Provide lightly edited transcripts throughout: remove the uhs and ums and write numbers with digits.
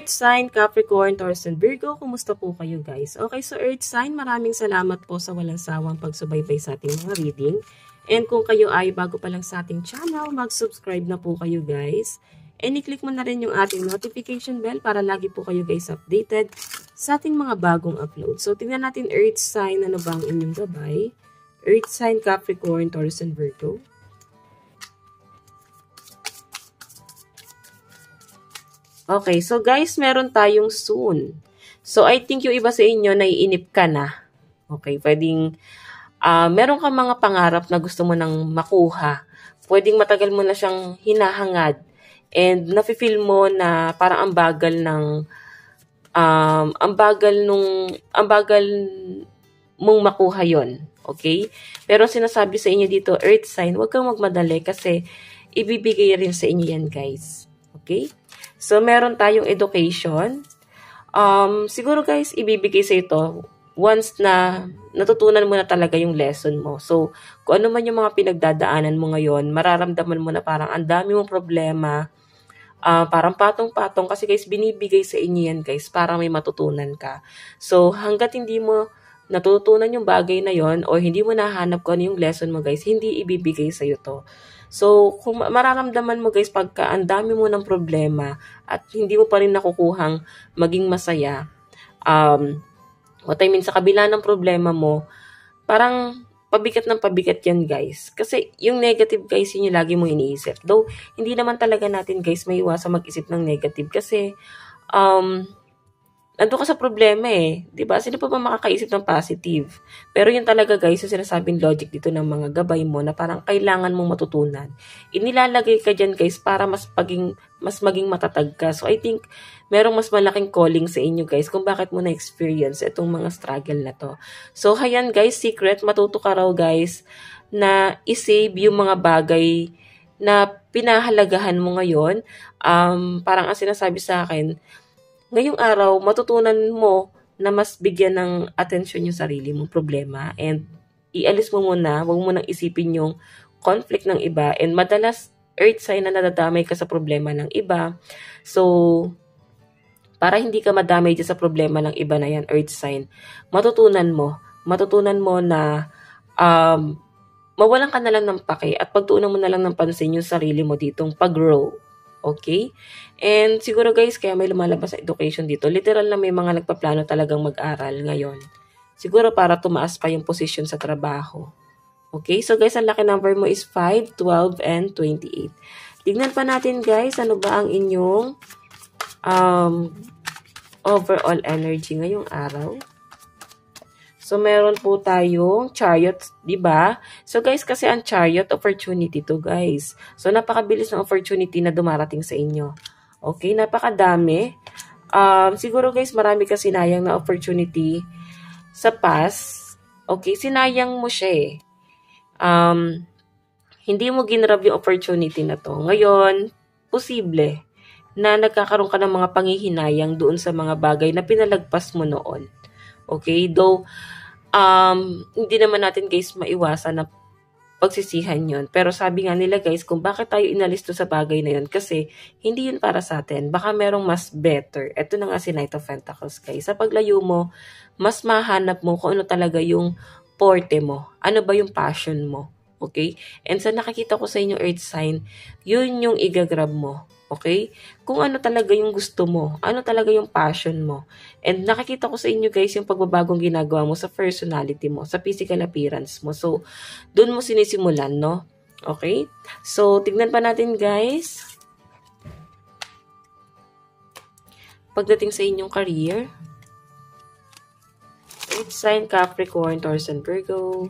Earth sign, Capricorn, Taurus, and Virgo, kumusta po kayo guys? Okay, so Earth sign, maraming salamat po sa walang sawang pagsubaybay sa ating mga reading. And kung kayo ay bago pa lang sa ating channel, mag-subscribe na po kayo guys. And i-click mo na rin yung ating notification bell para lagi po kayo guys updated sa ating mga bagong upload. So tingnan natin Earth sign, ano ba ang inyong gabay? Earth sign, Capricorn, Taurus, and Virgo. Okay, so guys, meron tayong soon. So, I think yung iba sa inyo, naiinip ka na. Okay, pwedeng, meron ka mga pangarap na gusto mo nang makuha. Pwedeng matagal mo na siyang hinahangad. And, nafe-feel mo na parang ang bagal mong makuha yon. Okay? Pero sinasabi sa inyo dito, Earth sign, huwag kang magmadali kasi ibibigay rin sa inyo yan, guys. Okay? So, meron tayong education. Siguro guys, ibibigay sa ito once na natutunan mo na talaga yung lesson mo. So, kung ano man yung mga pinagdadaanan mo ngayon, mararamdaman mo na parang ang dami mong problema, parang patong-patong kasi guys, binibigay sa inyo yan guys para may matutunan ka. So, hanggat hindi mo natutunan yung bagay na yon o hindi mo nahanap kung ano yung lesson mo guys, hindi ibibigay sa iyo to. So, kung mararamdaman mo guys, pagka ang dami mo ng problema at hindi mo pa rin nakukuhang maging masaya, what I mean, sa kabila ng problema mo, parang pabigat ng pabigat yan guys. Kasi yung negative guys, yun yung lagi mo iniisip. Though, hindi naman talaga natin guys may iwasan mag-isip ng negative kasi, nandun ka sa problema eh. Diba? Sino pa ba makakaisip ng positive? Pero yun talaga guys, yung sinasabing logic dito ng mga gabay mo na parang kailangan mong matutunan. Inilalagay ka dyan guys para mas maging matatag ka. So I think merong mas malaking calling sa inyo guys kung bakit mo na-experience itong mga struggle na to. So hayan guys, secret, matuto ka raw guys na isave yung mga bagay na pinahalagahan mo ngayon. Parang ang sinasabi sa akin, ngayong araw, matutunan mo na mas bigyan ng atensyon yung sarili mong problema and ialis mo muna, huwag mo nang isipin yung conflict ng iba and madalas Earth sign na nadadamay ka sa problema ng iba. So, para hindi ka madamay dyan sa problema ng iba na yan, Earth sign, matutunan mo na mawalan ka na lang ng pake at pagtuunan mo na lang ng pansin yung sarili mo ditong pag-grow. Okay? And siguro guys, kaya may lumalabas sa education dito. Literal na may mga nagpaplano talagang mag-aral ngayon. Siguro para tumaas pa yung position sa trabaho. Okay? So guys, ang lucky number mo is 5, 12, and 28. Tignan pa natin guys, ano ba ang inyong overall energy ngayong araw. So, meron po tayong chariot, di ba? So, guys, kasi ang chariot, opportunity to, guys. So, napakabilis ng opportunity na dumarating sa inyo. Okay, napakadami. Siguro, guys, marami ka sinayang na opportunity sa past. Okay, sinayang mo siya eh. Hindi mo ginrab yung opportunity na to. Ngayon, posible na nagkakaroon ka ng mga panghihinayang doon sa mga bagay na pinalagpas mo noon. Okay, though, hindi naman natin guys maiwasan na pagsisihan yon. Pero sabi nga nila guys, kung bakit tayo inalis to sa bagay na yun, kasi hindi yun para sa atin. Baka merong mas better. Ito na nga si Knight of Pentacles guys. Sa paglayo mo, mas mahanap mo kung ano talaga yung forte mo. Ano ba yung passion mo. Okay? And sa nakikita ko sa inyo Earth sign, yun yung igagrab mo. Okay? Kung ano talaga yung gusto mo, ano talaga yung passion mo. And nakikita ko sa inyo guys yung pagbabagong ginagawa mo sa personality mo, sa physical appearance mo. So, doon mo sinisimulan, no? Okay? So, tignan pa natin guys. Pagdating sa inyong career, Earth sign, Capricorn, Taurus, and Virgo.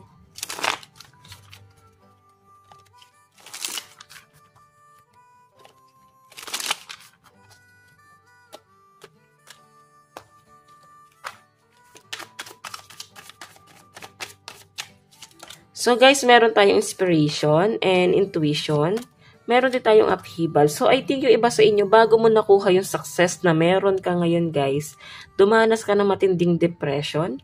So guys, meron tayong inspiration and intuition. Meron din tayong upheaval. So I think yung iba sa inyo, bago mo nakuha yung success na meron ka ngayon guys, dumanas ka ng matinding depression.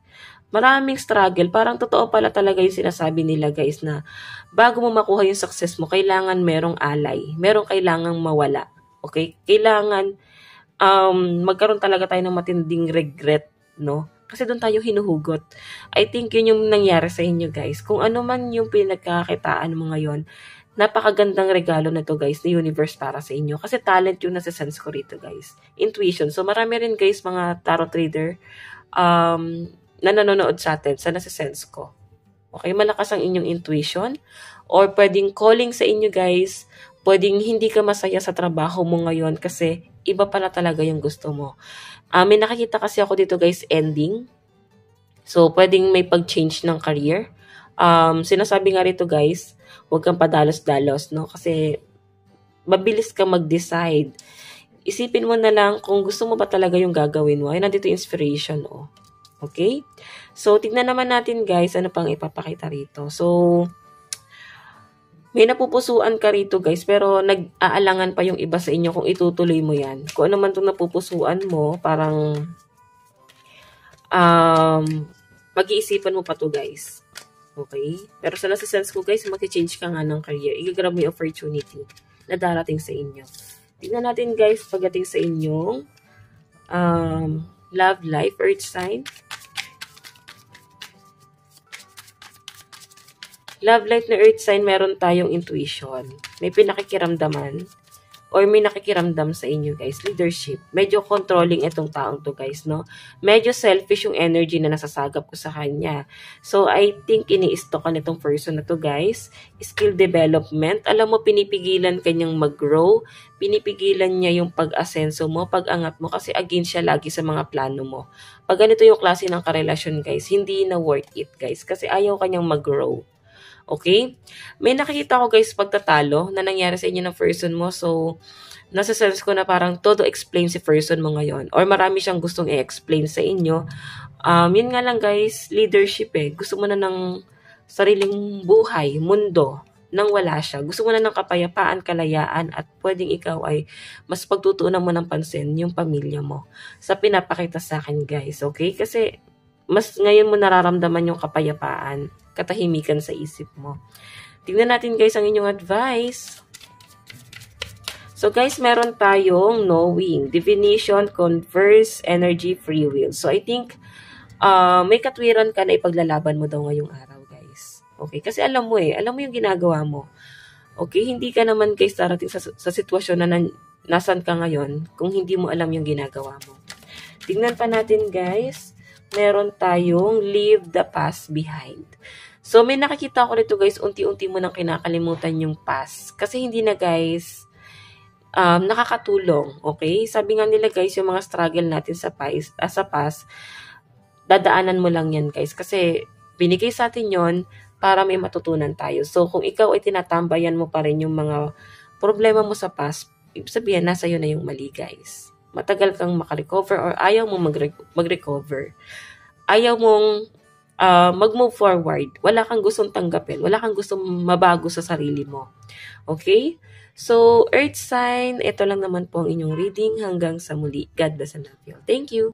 Maraming struggle. Parang totoo pala talaga yung sinasabi nila guys na bago mo makuha yung success mo, kailangan merong alay. Merong kailangang mawala. Okay? Kailangan magkaroon talaga tayo ng matinding regret, no? Kasi doon tayo hinuhugot. I think yun yung nangyari sa inyo, guys. Kung ano man yung pinagkakitaan mo ngayon, napakagandang regalo na to, guys, ni universe para sa inyo. Kasi talent yung nasa-sense ko rito, guys. Intuition. So, marami rin, guys, mga tarot reader na nanonood sa atin sa nasa-sense ko. Okay, malakas ang inyong intuition. Or pwedeng calling sa inyo, guys. Pwedeng hindi ka masaya sa trabaho mo ngayon kasi iba pala talaga yung gusto mo. May nakikita kasi ako dito, guys, ending. So, pwedeng may pag-change ng career. Sinasabi nga rito, guys, huwag kang padalos-dalos, no? Kasi mabilis ka mag-decide. Isipin mo na lang kung gusto mo ba talaga yung gagawin mo. Ay, nandito inspiration, oh. Okay? So, tignan naman natin, guys, ano pang ipapakita rito. So, may napupusuan ka rito, guys, pero nag-aalangan pa yung iba sa inyo kung itutuloy mo yan. Kung ano man itong napupusuan mo, parang mag-iisipan mo pa to, guys. Okay? Pero sa nasa sense ko, guys, mag-change ka nga ng career. I-grab mo yung opportunity na darating sa inyo. Tignan natin, guys, pagdating sa inyong love life, earth sign. Love life na earth sign, meron tayong intuition. May pinakikiramdaman or may nakikiramdam sa inyo, guys. Leadership. Medyo controlling itong taong to, guys, no? Medyo selfish yung energy na nasasagap ko sa kanya. So, I think ini-stock ka nitong person na to, guys. Skill development. Alam mo, pinipigilan kanyang mag-grow. Pinipigilan niya yung pag-asenso mo, pag-angat mo, kasi against siya lagi sa mga plano mo. Pag ganito yung klase ng karelasyon, guys, hindi na worth it, guys. Kasi ayaw kanyang mag-grow. Okay? May nakikita ko, guys, pagtatalo na nangyari sa inyo ng person mo. So, nasa sense ko na parang todo explain si person mo ngayon. Or marami siyang gustong i-explain sa inyo. Yun nga lang, guys, leadership eh. Gusto mo na ng sariling buhay, mundo, nang wala siya. Gusto mo na ng kapayapaan, kalayaan, at pwedeng ikaw ay mas pagtutuunan mo ng pansin yung pamilya mo. Sa pinapakita sa akin, guys. Okay? Kasi mas ngayon mo nararamdaman yung kapayapaan, katahimikan sa isip mo. Tingnan natin, guys, ang inyong advice. So, guys, meron tayong knowing, divination, converse, energy, free will. So, I think may katwiran ka na ipaglalaban mo daw ngayong araw, guys. Okay? Kasi alam mo alam mo yung ginagawa mo. Okay? Hindi ka naman, guys, darating sa sitwasyon na nasan ka ngayon kung hindi mo alam yung ginagawa mo. Tingnan pa natin, guys. Meron tayong leave the past behind. So, may nakikita ko rito, guys, unti-unti mo nang kinakalimutan yung past. Kasi hindi na, guys, nakakatulong. Okay? Sabi nga nila, guys, yung mga struggle natin sa past, dadaanan mo lang yan, guys. Kasi binigay sa atin yon para may matutunan tayo. So, kung ikaw ay tinatambayan mo pa rin yung mga problema mo sa past, ibig sabihin, nasa iyo na yung mali, guys. Matagal kang makarecover or ayaw mong mag-recover. Ayaw mong mag-move forward. Wala kang gustong tanggapin. Wala kang gustong mabago sa sarili mo. Okay? So, earth sign, ito lang naman po ang inyong reading. Hanggang sa muli. God bless and love you. Thank you.